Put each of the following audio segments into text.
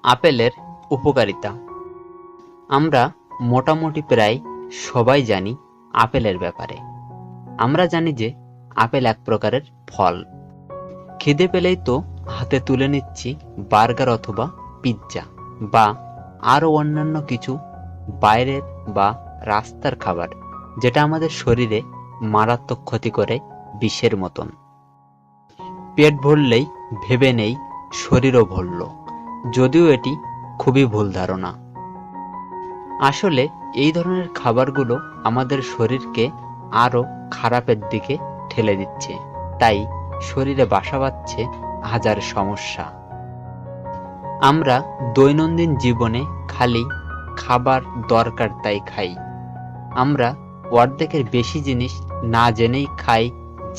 আপেলের উপকারিতা। আমরা মোটামুটি প্রায় সবাই জানি আপেলের ব্যাপারে। আমরা জানি যে আপেল এক প্রকারের ফল। খিদে পেলেই তো হাতে তুলে নিচ্ছি বার্গার অথবা পিৎজা বা আরও অন্যান্য কিছু বাইরের বা রাস্তার খাবার, যেটা আমাদের শরীরে মারাত্মক ক্ষতি করে বিষের মতন। পেট ভরলেই ভেবে নেই শরীরও ভরল, যদিও এটি খুবই ভুল ধারণা। আসলে এই ধরনের খাবারগুলো আমাদের শরীরকে আরও খারাপের দিকে ঠেলে দিচ্ছে, তাই শরীরে বাসা বাঁধছে হাজার সমস্যা। আমরা দৈনন্দিন জীবনে খালি খাবার দরকার তাই খাই। আমরা অর্ধেকের বেশি জিনিস না জেনেই খাই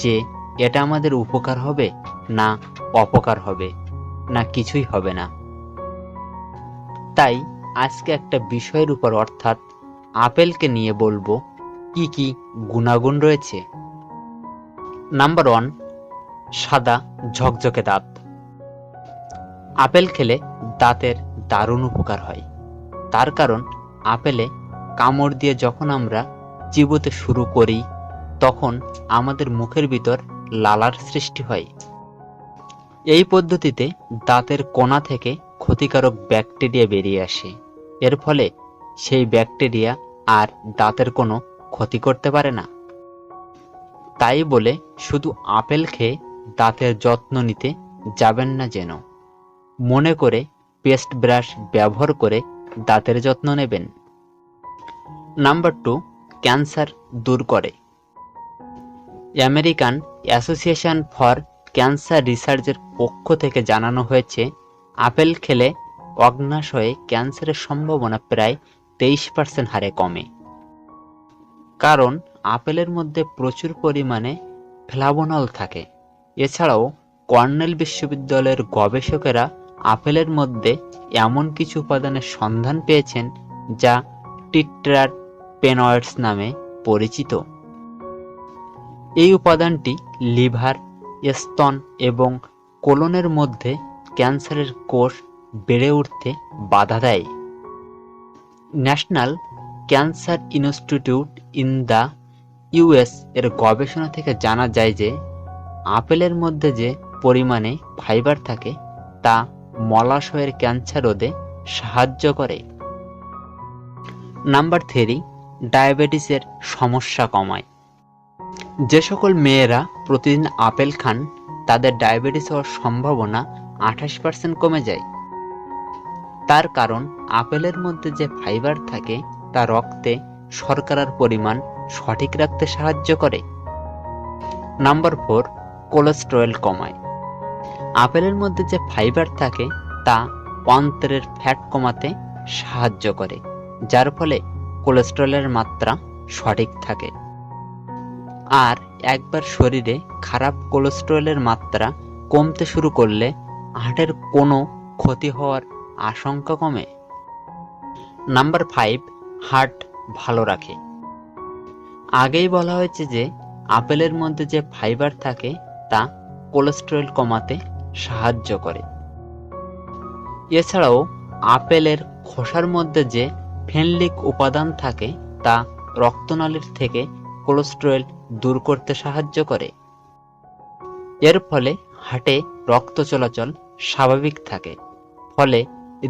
যে এটা আমাদের উপকার হবে না অপকার হবে না কিছুই হবে না। তাই আজকে একটা বিষয়ের উপর অর্থাৎ আপেলকে নিয়ে বলবো কি কি গুণাগুণ রয়েছে। নাম্বার 1, সাদা ঝকঝকে দাঁত। আপেল খেলে দাঁতের দারুণ উপকার হয়। তার কারণ আপেলে কামড় দিয়ে যখন আমরা চিবোতে শুরু করি তখন আমাদের মুখের ভিতর লালার সৃষ্টি হয়। এই পদ্ধতিতে দাঁতের কোণা থেকে ক্ষতিকারক ব্যাকটেরিয়া বেরিয়ে আসে। এর ফলে সেই ব্যাকটেরিয়া আর দাঁতের কোনো ক্ষতি করতে পারে না। তাই বলে শুধু আপেল খেয়ে দাঁতের যত্ন নিতে যাবেন না যেন। মনে করে পেস্ট ব্রাশ ব্যবহার করে দাঁতের যত্ন নেবেন। নাম্বার 2, ক্যান্সার দূর করে। আমেরিকান অ্যাসোসিয়েশন ফর ক্যান্সার রিসার্চের পক্ষ থেকে জানানো হয়েছে আপেল খেলে অগ্ন্যাশয়ে ক্যান্সারের সম্ভাবনা প্রায় 23% হারে কমে। কারণ আপেলের মধ্যে প্রচুর পরিমাণে ফ্লাভোনল থাকে। এছাড়াও কর্নেল বিশ্ববিদ্যালয়ের গবেষকেরা আপেলের মধ্যে এমন কিছু উপাদানের সন্ধান পেয়েছেন যা টিট্রারপেনয়েডস নামে পরিচিত। এই উপাদানটি লিভার, স্তন এবং কোলনের মধ্যে ক্যান্সারের কোষ বেড়ে উঠতে বাধা দেয়। National cancer institute in the US এর গবেষণা থেকে জানা যায় যে আপেলের মধ্যে যে পরিমাণে ফাইবার থাকে তা মলাশয়ের ক্যান্সার রোধে সাহায্য করে। নাম্বার 3, ডায়াবেটিসের সমস্যা কমায়। যে সকল মেয়েরা প্রতিদিন আপেল খান তাদের ডায়াবেটিস হওয়ার সম্ভাবনা 28% কমে যায়। তার কারণ আপেলের মধ্যে যে ফাইবার থাকে তা রক্তে শর্করার পরিমাণ সঠিক রাখতে সাহায্য করে। নাম্বার 4, কোলেস্টেরল কমায়। আপেলের মধ্যে যে ফাইবার থাকে তা অন্ত্রের ফ্যাট কমাতে সাহায্য করে, যার ফলে কোলেস্টেরলের মাত্রা সঠিক থাকে। আর একবার শরীরে খারাপ কোলেস্টেরলের মাত্রা কমতে শুরু করলে হার্টের কোনো ক্ষতি হওয়ার আশঙ্কা কমে। নাম্বার 5, হার্ট ভালো রাখে। আগেই বলা হয়েছে যে আপেলের মধ্যে যে ফাইবার থাকে তা কোলেস্টেরল কমাতে সাহায্য করে। এছাড়াও আপেলের খোসার মধ্যে যে ফেনলিক উপাদান থাকে তা রক্তনালীর থেকে কোলেস্টেরল দূর করতে সাহায্য করে। এর ফলে হার্টে রক্ত চলাচল স্বাভাবিক থাকে, ফলে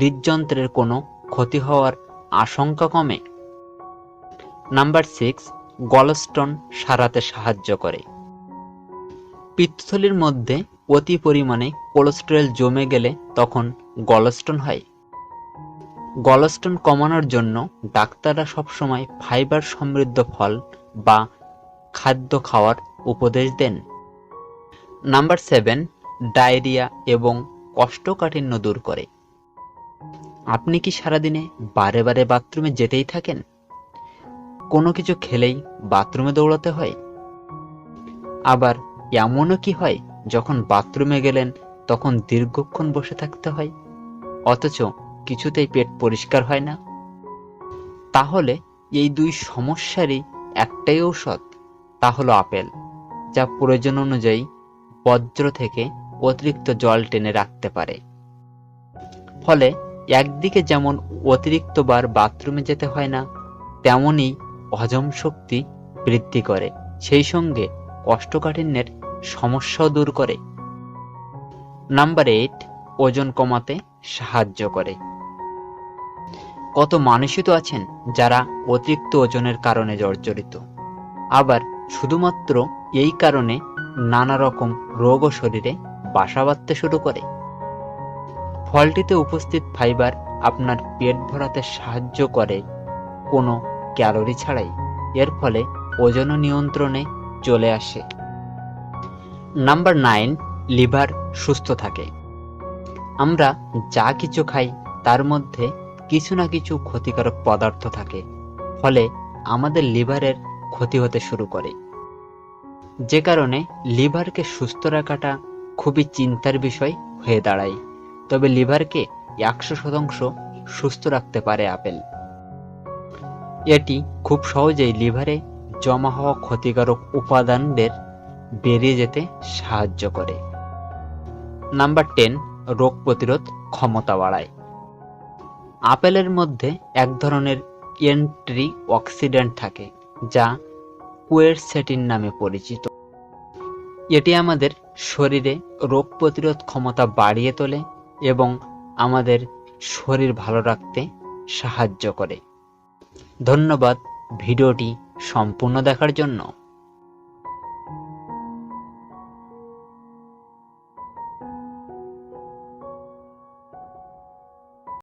হৃদযন্ত্রের কোনো ক্ষতি হওয়ার আশঙ্কা কমে। নাম্বার 6, গলস্টোন সারাতে সাহায্য করে। পিত্তথলির মধ্যে অতি পরিমাণে কোলেস্টেরল জমে গেলে তখন গলস্টোন হয়। গলস্টোন কমানোর জন্য ডাক্তাররা সবসময় ফাইবার সমৃদ্ধ ফল বা খাদ্য খাওয়ার উপদেশ দেন। নাম্বার 7, ডায়রিয়া এবং কোষ্ঠকাঠিন্য দূর করে। আপনি কি সারাদিনে বারে বারে বাথরুমে যেতেই থাকেন? কোনো কিছু খেলেই বাথরুমে দৌড়াতে হয়? আবার এমনও কি হয় যখন বাথরুমে গেলেন তখন দীর্ঘক্ষণ বসে থাকতে হয়, অথচ কিছুতেই পেট পরিষ্কার হয় না? তাহলে এই দুই সমস্যারই একটাই ঔষধ, তা হলো আপেল, যা প্রয়োজন অনুযায়ী বজ্র থেকে অতিরিক্ত জল টেনে রাখতে পারে। ফলে একদিকে যেমন অতিরিক্ত বার বাথরুমে যেতে হয় না, তেমনই হজম শক্তি বৃদ্ধি করে, সেই সঙ্গে কোষ্ঠকাঠিন্যের সমস্যাও দূর করে। নাম্বার 8, ওজন কমাতে সাহায্য করে। কত মানুষই তো আছেন যারা অতিরিক্ত ওজনের কারণে জর্জরিত, আবার শুধুমাত্র এই কারণে নানা রকম রোগও শরীরে বাসা বাঁধতে শুরু করে। ফলটিতে উপস্থিত ফাইবার আপনার পেট ভরাতে সাহায্য করে কোনো ক্যালোরি ছাড়াই। এর ফলে ওজনও নিয়ন্ত্রণে চলে আসে। নাম্বার 9, লিভার সুস্থ থাকে। আমরা যা কিছু খাই তার মধ্যে কিছু না কিছু ক্ষতিকারক পদার্থ থাকে, ফলে আমাদের লিভারের ক্ষতি হতে শুরু করে, যে কারণে লিভারকে সুস্থ রাখাটা খুবই চিন্তার বিষয় হয়ে দাঁড়ায়। তবে লিভারকে 100% সুস্থ রাখতে পারে আপেল। এটি খুব সহজেই লিভারে জমা হওয়া ক্ষতিকারক উপাদানদের বেরিয়ে যেতে সাহায্য করে। নাম্বার 10, রোগ প্রতিরোধ ক্ষমতা বাড়ায়। আপেলের মধ্যে এক ধরনের অ্যান্টি অক্সিডেন্ট থাকে যা কুয়েরসেটিন নামে পরিচিত। এটি আমাদের শরীরে রোগ প্রতিরোধ ক্ষমতা বাড়িয়ে তোলে এবং আমাদের শরীর ভালো রাখতে সাহায্য করে। ধন্যবাদ ভিডিওটি সম্পূর্ণ দেখার জন্য।